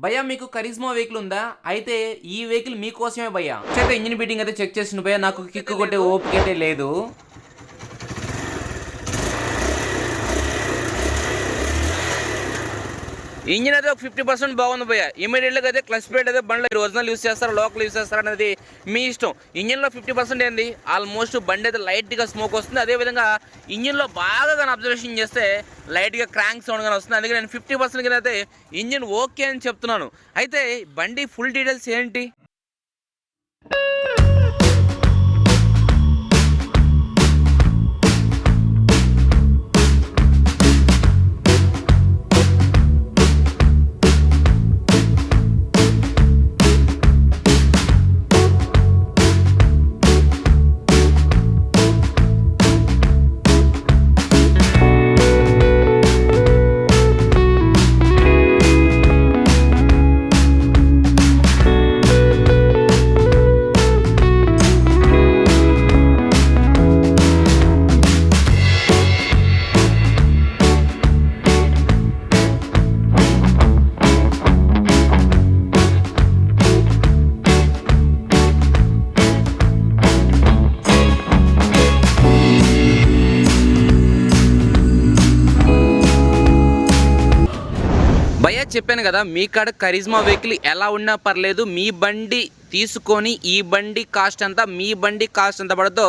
భయ్యా మీకు కరిజ్మా వెహికల్ ఉందా? అయితే ఈ వెహికల్ మీకోసమే భయ్యా. అయితే ఇంజిన్ బీటింగ్ అయితే చెక్ చేసిన భయ్యా, నాకు కిక్ కొట్టే ఓపిక అయితే లేదు. ఇంజిన్ అయితే ఒక 50% బాగుంది భయ్య. ఇమీడియట్గా అయితే క్లచ్ ప్లేట్ అయితే బండ్లో ఒరిజినల్ యూస్ చేస్తారా లోకల్ యూస్ చేస్తారా అనేది మీ ఇష్టం. ఇంజిన్లో 50% ఏంది ఆల్మోస్ట్ బండి అయితే లైట్గా స్మోక్ వస్తుంది. అదేవిధంగా ఇంజిన్లో బాగా కానీ అబ్జర్వేషన్ చేస్తే లైట్గా క్రాంక్ సౌండ్ కానీ వస్తుంది. అందుకే నేను 50% అయితే ఇంజిన్ ఓకే అని చెప్తున్నాను. అయితే బండి ఫుల్ డీటెయిల్స్ ఏంటి? భయ్యా చెప్పాను కదా, మీ కాడ కరిజ్మా వెహికల్ ఎలా ఉన్నా పర్లేదు, మీ బండి తీసుకొని ఈ బండి కాస్ట్ అంతా మీ బండి కాస్ట్ ఎంత పడుతుందో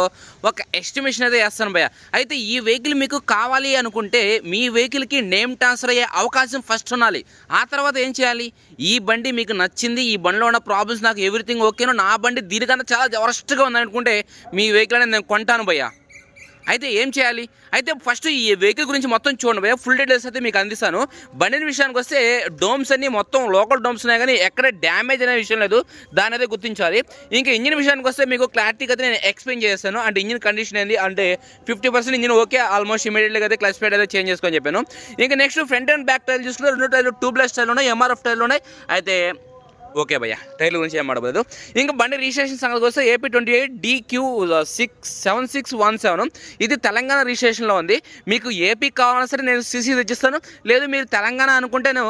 ఒక ఎస్టిమేషన్ అయితే వేస్తాను భయ్య. అయితే ఈ వెహికల్ మీకు కావాలి అనుకుంటే మీ వెహికల్కి నేమ్ ట్రాన్స్ఫర్ అయ్యే అవకాశం ఫస్ట్ ఉండాలి. ఆ తర్వాత ఏం చేయాలి? ఈ బండి మీకు నచ్చింది, ఈ బండిలో ఉన్న ప్రాబ్లమ్స్ నాకు ఎవ్రీథింగ్ ఓకేనో, నా బండి దీనికన్నా చాలా వరస్ట్గా ఉందనుకుంటే మీ వెహికల్ అనేది నేను కొంటాను భయ్య. అయితే ఏం చేయాలి? అయితే ఫస్ట్ ఈ వెహికల్ గురించి మొత్తం చూడండి భయ్య, ఫుల్ డీటెయిల్స్ అయితే మీకు అందిస్తాను. బండి విషయానికి వస్తే డోమ్స్ అన్ని మొత్తం లోకల్ డోమ్స్ ఉన్నాయి, కానీ ఎక్కడ డ్యామేజ్ అనే విషయం లేదు, దాని అయితే గుర్తించాలి. ఇంకా ఇంజిన్ విషయానికి వస్తే మీకు క్లారిటీగా అయితే నేను ఎక్స్ప్లెయిన్ చేస్తాను. అంటే ఇంజిన్ కండిషన్ ఏంది అంటే 50% ఇంజిన్ ఓకే, ఆల్మోస్ట్ ఇమీడియట్గా అయితే క్లచ్ ప్లేట్ అయితే చేంజ్ చేసుకొని చెప్పాను. ఇంకా next front and back tyre చూసుకుంటే 2 టైర్లు ట్యూబ్లెస్ టైర్లు ఉన్నాయి, ఎంఆర్ఎఫ్ టైర్లు ఉన్నాయి. అయితే ఓకే భయ్య, టైర్ల గురించి ఏం మాట్లాడలేదు. ఇంకా బండి రిజిస్ట్రేషన్ సంగతికి వస్తే AP28 DQ7617, ఇది తెలంగాణ రిజిస్ట్రేషన్లో ఉంది. మీకు ఏపీ కావాలన్నా సరే నేను CC తెచ్చిస్తాను, లేదు మీరు తెలంగాణ అనుకుంటేనే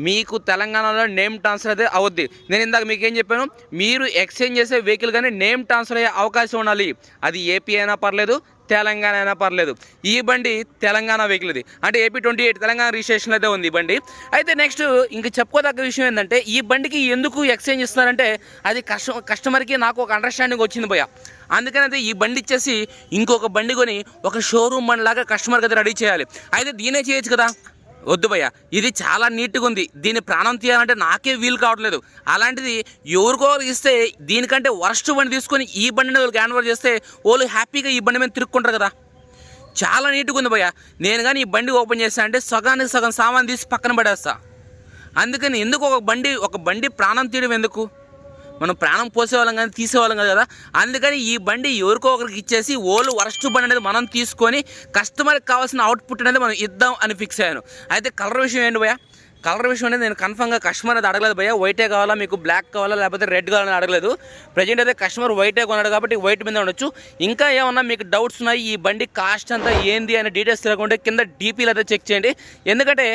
మీకు తెలంగాణలో నేమ్ ట్రాన్స్ఫర్ అయితే అవుద్ది. నేను ఇందాక మీకు ఏం చెప్పాను, మీరు ఎక్స్చేంజ్ చేసే వెహికల్ కానీ నేమ్ ట్రాన్స్ఫర్ అయ్యే అవకాశం ఉండాలి. అది ఏపీ అయినా పర్లేదు, తెలంగాణ అయినా పర్లేదు. ఈ బండి తెలంగాణ వెహికల్ ఇది, అంటే AP28 తెలంగాణ రిజిస్ట్రేషన్ అయితే ఉంది ఈ బండి. అయితే నెక్స్ట్ ఇంక చెప్పుకోదగ్గ విషయం ఏంటంటే, ఈ బండికి ఎందుకు ఎక్స్చేంజ్ ఇస్తున్నారంటే అది కస్టమర్కి నాకు ఒక అండర్స్టాండింగ్ వచ్చింది భయ్య. అందుకని అయితే ఈ బండి ఇచ్చేసి ఇంకొక బండి కొని ఒక షోరూమ్ బండి లాగా కస్టమర్కి అయితే రెడీ చేయాలి. అయితే దీనే చేయొచ్చు కదా? వద్దు భయ్య, ఇది చాలా నీట్గా ఉంది, దీన్ని ప్రాణం తీయాలంటే నాకే వీలు కావట్లేదు. అలాంటిది ఎవరికో ఇస్తే దీనికంటే వరస్ట్ బండి తీసుకొని ఈ బండిని వాళ్ళకి హ్యాండ్ ఓవర్ చేస్తే వాళ్ళు హ్యాపీగా ఈ బండి మీద తిరుక్కుంటారు కదా. చాలా నీట్గా ఉంది భయ్య. నేను కానీ ఈ బండి ఓపెన్ చేస్తా అంటే సగానికి సగం సామాన్ తీసి పక్కన పడేస్తా. అందుకని ఎందుకు ఒక బండి ప్రాణం తీయడం ఎందుకు? మనం ప్రాణం పోసేవాళ్ళం కానీ తీసేవాళ్ళం కదా. అందుకని ఈ బండి ఎవరికో ఒకరికి ఇచ్చేసి ఓళ్ళు వరస్ట్ బండి అనేది మనం తీసుకొని కస్టమర్కి కావాల్సిన అవుట్పుట్ అనేది మనం ఇద్దాం అని ఫిక్స్ అయ్యాను. అయితే కలర్ విషయం ఏంటి భయ్య? కలర్ విషయం అనేది నేను కన్ఫర్మ్గా కస్టమర్ అది అడగలేదు భయ్య. వైటే కావాలా మీకు, బ్లాక్ కావాలా, లేకపోతే రెడ్ కావాలని అడగలేదు. ప్రజెంట్ అయితే కస్టమర్ వైటే కొన్నాడు కాబట్టి వైట్ మీద ఉండొచ్చు. ఇంకా ఏమన్నా మీకు డౌట్స్ ఉన్నాయి, ఈ బండి కాస్ట్ అంతా ఏంది అనే డీటెయిల్స్ తెలియకుంటే కింద DPలు అయితే చెక్ చేయండి. ఎందుకంటే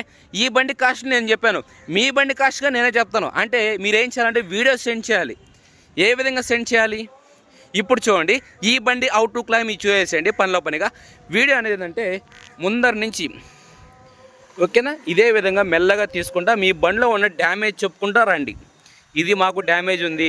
ఈ బండి కాస్ట్ నేను చెప్పాను, మీ బండి కాస్ట్గా నేనే చెప్తాను. అంటే మీరేం చేయాలంటే వీడియో సెండ్ చేయాలి. ఏ విధంగా సెండ్ చేయాలి? ఇప్పుడు చూడండి, ఈ బండి అవుట్లుక్లా మీరు చూసేసేయండి పనిలో పనిగా. వీడియో అనేది ఏంటంటే ముందర నుంచి ఓకేనా, ఇదే విధంగా మెల్లగా తీసుకుంటా మీ బండిలో ఉన్న డ్యామేజ్ చెప్పుకుంటా రండి. ఇది మాకు డ్యామేజ్ ఉంది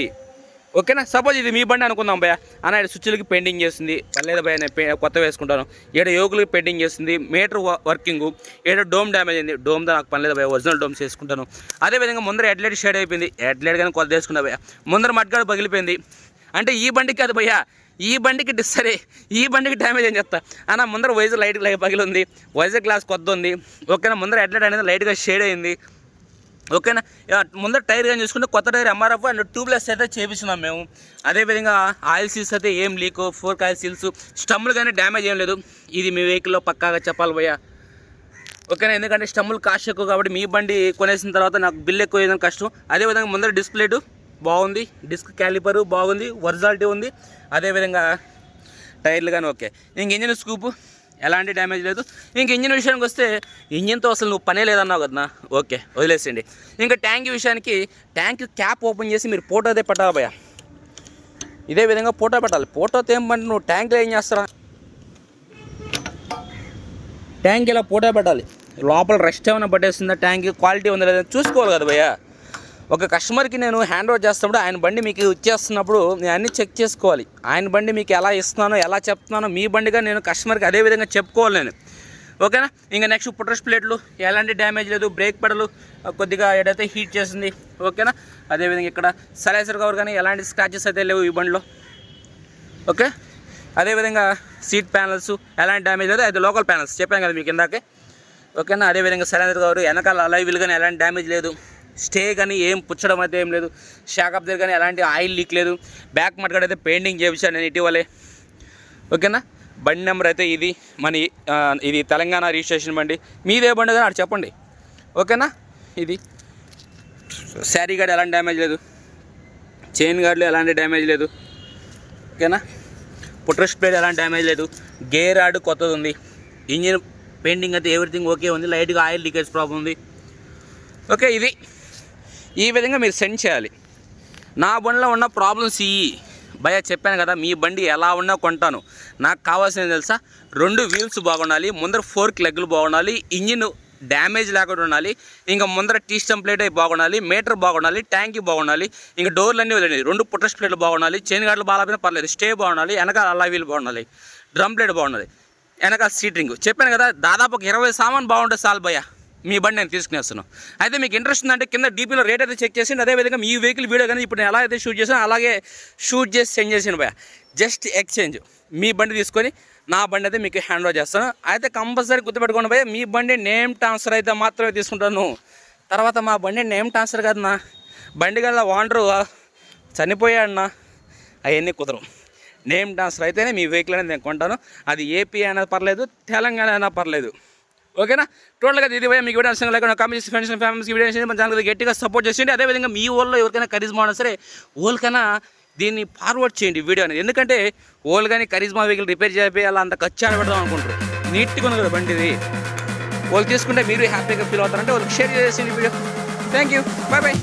ఓకేనా. సపోజ్ ఇది మీ బండి అనుకుందాం భయ్య, అన్న స్విచ్లకి పెయింటింగ్ చేస్తుంది, పర్లేదు భయ్య నేను కొత్త వేసుకుంటాను. ఏడో యోగులకి పెయింటింగ్ చేస్తుంది, మీటర్ వర్కింగ్, ఏడో డోమ్ డ్యామేజ్ అయింది, డోమ్తో నాకు పర్లేదు భయ్య, ఒరిజినల్ డోమ్స్ వేసుకుంటాను. అదేవిధంగా ముందర హెడ్లైట్ షేడ్ అయిపోయింది, హెడ్లైట్ కానీ కొత్త వేసుకుంటా భయ్య. ముందర మడ్గాడు పగిలిపోయింది, అంటే ఈ బండికి కాదు భయ్య, ఈ బండికి సరే ఈ బండికి డ్యామేజ్ అని చెప్తా అన్న. ముందర వైజర్ లైట్ పగిలి ఉంది, వైజర్ గ్లాస్ కొత్త ఉంది ఓకేనా. ముందర హెడ్లైట్ అనేది లైట్గా షేడ్ అయింది ఓకేనా. ముందర టైర్ కానీ చూసుకుంటే కొత్త టైర్ MRF అండ్ ట్యూబ్లెస్ అయితే చేపిస్తున్నాం మేము. అదేవిధంగా ఆయిల్ సీల్స్ అయితే ఏం లీక్, 4 ఆయిల్ సీల్స్, స్టమ్ములు కానీ డ్యామేజ్ ఏం లేదు. ఇది మీ వెహికల్లో పక్కాగా చెప్పాలి భయ్య ఓకేనా. ఎందుకంటే స్టమ్ములు కాస్ట్ ఎక్కువ కాబట్టి మీ బండి కొనేసిన తర్వాత నాకు బిల్ ఎక్కువ ఏదైనా కష్టం. అదేవిధంగా ముందర డిస్ప్లేటు బాగుంది, డిస్క్ క్యాలిపరు బాగుంది, ఒరిజినాలిటీ ఉంది. అదేవిధంగా టైర్లు కానీ ఓకే. ఇంక ఇంజిన్ స్కూపు ఎలాంటి డ్యామేజ్ లేదు. ఇంక ఇంజిన్ విషయానికి వస్తే ఇంజిన్తో అసలు నువ్వు పనే లేదన్నావు కదా, ఓకే వదిలేసేయండి. ఇంకా ట్యాంక్ విషయానికి ట్యాంక్ క్యాప్ ఓపెన్ చేసి మీరు ఫోటో అయితే పెట్టాలి భయ్యా, ఇదే విధంగా ఫోటో పెట్టాలి. ఫోటోతో ఏమంటే నువ్వు ట్యాంక్లో ఏం చేస్తారా, ట్యాంక్ ఇలా ఫోటో పెట్టాలి. లోపల రెస్ట్ ఏమైనా పట్టేస్తుందా, ట్యాంక్ క్వాలిటీ ఉందా లేదా చూసుకోవాలి కదా భయ్యా. ఒక కస్టమర్కి నేను హ్యాండ్ ఓవర్ చేస్తున్నప్పుడు ఆయన బండి మీకు ఇచ్చేస్తున్నప్పుడు నేను అన్నీ చెక్ చేసుకోవాలి. ఆయన బండి మీకు ఎలా ఇస్తున్నానో ఎలా చెప్తున్నానో మీ బండిగా నేను కస్టమర్కి అదే విధంగా చెప్పుకోవాలి నేను, ఓకేనా. ఇంకా నెక్స్ట్ పుట్రస్ ప్లేట్లు ఎలాంటి డ్యామేజ్ లేదు, బ్రేక్ పెడలు కొద్దిగా ఏదైతే హీట్ చేసింది, ఓకేనా. అదేవిధంగా ఇక్కడ సలైసర్ కవర్ కానీ ఎలాంటి స్క్రాచెస్ అయితే లేవు ఈ బండిలో, ఓకే. అదేవిధంగా సీట్ ప్యానల్స్ ఎలాంటి డ్యామేజ్ లేదు, అది లోకల్ ప్యానల్స్ చెప్పాను కదా మీకు ఇందాకే, ఓకేనా. అదేవిధంగా సలైసర్ కవర్ వెనకాల అలై వీల్ కానీ ఎలాంటి డ్యామేజ్ లేదు, స్టే కానీ ఏం పుచ్చడం అయితే ఏం లేదు, షాక్ అప్ దగ్గర కానీ ఎలాంటి ఆయిల్ లీక్ లేదు, బ్యాక్ మడ్గాడ్ అయితే పెయింటింగ్ చేయించాను నేను ఇటీవలే, ఓకేనా. బండి నెంబర్ అయితే ఇది ఇది తెలంగాణ రిజిస్ట్రేషన్ బండి. మీదే బండి కానీ అటు చెప్పండి, ఓకేనా. ఇది శారీ గార్డ్ ఎలాంటి డ్యామేజ్ లేదు, చైన్ గార్డులో ఎలాంటి డ్యామేజ్ లేదు, ఓకేనా. పుట్రస్ ప్లేట్ ఎలాంటి డ్యామేజ్ లేదు, గేర్ రాడ్ కొత్తది ఉంది, ఇంజిన్ పెయింటింగ్ అయితే ఎవ్రీథింగ్ ఓకే ఉంది, లైట్గా ఆయిల్ లీకేజ్ ప్రాబ్లం ఉంది, ఓకే. ఇది ఈ విధంగా మీరు సెండ్ చేయాలి. నా బండిలో ఉన్న ప్రాబ్లమ్స్ భయ్యా చెప్పాను కదా, మీ బండి ఎలా ఉన్నా కొంటాను. నాకు కావాల్సింది తెలుసా, 2 వీల్స్ బాగుండాలి, ముందర 4 లెగ్లు బాగుండాలి, ఇంజిన్ డ్యామేజ్ లేకుండా ఉండాలి, ఇంకా ముందర టీ స్టంప్ ప్లేట్ అయి బాగుండాలి, మీటర్ బాగుండాలి, ట్యాంక్ బాగుండాలి, ఇంకా డోర్లు అన్నీ వదిలేండి, 2 పుట్రస్ ప్లేట్లు బాగుండాలి, చైన్ గార్డులు బాగాలేకపోయినా పర్లేదు, స్టే బాగుండాలి, వెనకాల అలా వీల్ బాగుండాలి, డ్రమ్ ప్లేట్ బాగుండాలి, వెనకాల సీటింగ్. చెప్పాను కదా, దాదాపు ఒక 20 సామాన్ బాగుంటే చాలు భయ్యా, మీ బండి నేను తీసుకునేస్తున్నాను. అయితే మీకు ఇంట్రెస్ట్ ఉందంటే కింద డీపీలో రేట్ అయితే చెక్ చేసి, అదేవిధంగా మీ వెహికల్ వీడియో కానీ ఇప్పుడు నేను ఎలా అయితే షూట్ చేసాను అలాగే షూట్ చేసి సెండ్ చేసాను భయ్యా. జస్ట్ ఎక్స్చేంజ్, మీ బండి తీసుకొని నా బండి అయితే మీకు హ్యాండ్ ఓవర్ చేస్తాను. అయితే కంపల్సరీ గుర్తుపెట్టుకోండి భయ్యా, మీ బండి నేమ్ ట్రాన్స్ఫర్ అయితే మాత్రమే తీసుకుంటాను. తర్వాత మా బండి నేమ్ ట్రాన్స్ఫర్ కాదు నా బండి గల ఓనరు చనిపోయాడన్నా, అవన్నీ కుదరం. నేమ్ ట్రాన్స్ఫర్ అయితేనే మీ వెహికల్ అనేది నేను కొంటాను. అది ఏపీ అయినా పర్లేదు, తెలంగాణ అయినా పర్లేదు, ఓకేనా. టోటల్గా ఇది భయ్యా మీకు వీడియో అవసరం లేకుండా కామెంట్స్ ఫ్రెండ్స్ ఫ్యామిలీస్కి వీడియో చేసి మన ఛానల్కి గట్టిగా సపోర్ట్ చేసేయండి. అదేవిధంగా మీ ఊళ్ళో ఎవరికైనా కరిజ్మా ఉన్నా సరే ఓల్కైనా దీన్ని ఫార్వర్డ్ చేయండి వీడియో అనేది. ఎందుకంటే ఓల్ కానీ కరిజ్మా వెహికల్ రిపేర్ చేయాలి అంత ఖర్చు అని పెడదాం అనుకుంటారు. నీట్గా ఉంది కదా బండి ఇది, వాళ్ళు తీసుకుంటే మీరు హ్యాపీగా ఫీల్ అవుతారంటే వాళ్ళకి షేర్ చేసేయండి video. Thank you, bye bye.